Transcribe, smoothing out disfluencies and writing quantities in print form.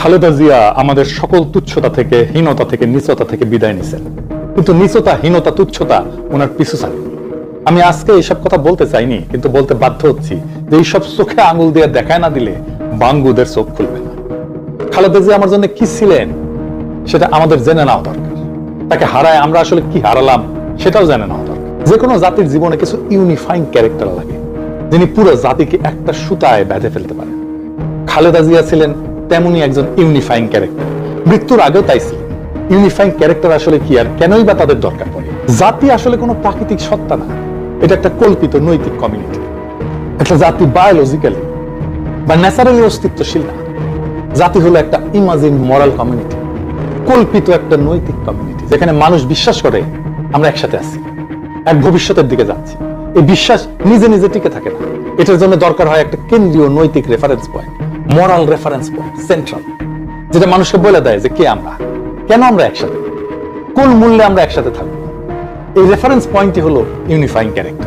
খালেদা জিয়া আমাদের সকল তুচ্ছতা থেকে, হীনতা থেকে, নিচতা থেকে বিদায় নিছেন, কিন্তু নিচতা, হীনতা, তুচ্ছতা ওনার পিছু ছাড়েনি। আমি আজকে এইসব কথা বলতে চাইনি, কিন্তু বলতে বাধ্য হচ্ছি যে এইসব চোখে আঙুল দিয়ে দেখায় না দিলে বাঙ্গুদের চোখ খুলবে না। খালেদা জিয়া আমার জন্য কি ছিলেন সেটা আমাদের জেনে নেওয়া দরকার। তাকে হারায় আমরা আসলে কি হারালাম সেটাও জেনে নেওয়া দরকার। যে কোনো জাতির জীবনে কিছু ইউনিফাইং ক্যারেক্টার লাগে, যিনি পুরো জাতিকে একটা সুতায় বেঁধে ফেলতে পারেন। খালেদা জিয়া ছিলেন তেমনই একজন ইউনিফাইং ক্যারেক্টার। মৃত্যুর আগেও তাই ছিল। ইউনিফাইং ক্যারেক্টার আসলে কি আর কেনই বা তাদের দরকার পড়ে? জাতি আসলে কোনো প্রাকৃতিক সত্তা না, এটা একটা কল্পিত নৈতিক কমিউনিটি। একটা জাতি বায়োলজিক্যালি বা ন্যাচারালি অস্তিত্বশীল না। জাতি হলো একটা ইমাজিন মরাল কমিউনিটি, কল্পিত একটা নৈতিক কমিউনিটি, যেখানে মানুষ বিশ্বাস করে আমরা একসাথে আছি, এক ভবিষ্যতের দিকে যাচ্ছি। এই বিশ্বাস নিজে নিজে টিকে থাকে না, এটার জন্য দরকার হয় একটা কেন্দ্রীয় নৈতিক রেফারেন্স পয়েন্ট, মরাল রেফারেন্স পয়েন্ট, সেন্ট্রাল, যেটা মানুষকে বলে দেয় যে কে আমরা, কেন আমরা একসাথে, কোন মূল্যে আমরা একসাথে থাকবো। এই রেফারেন্স পয়েন্টই হলো ইউনিফাইং ক্যারেক্টার।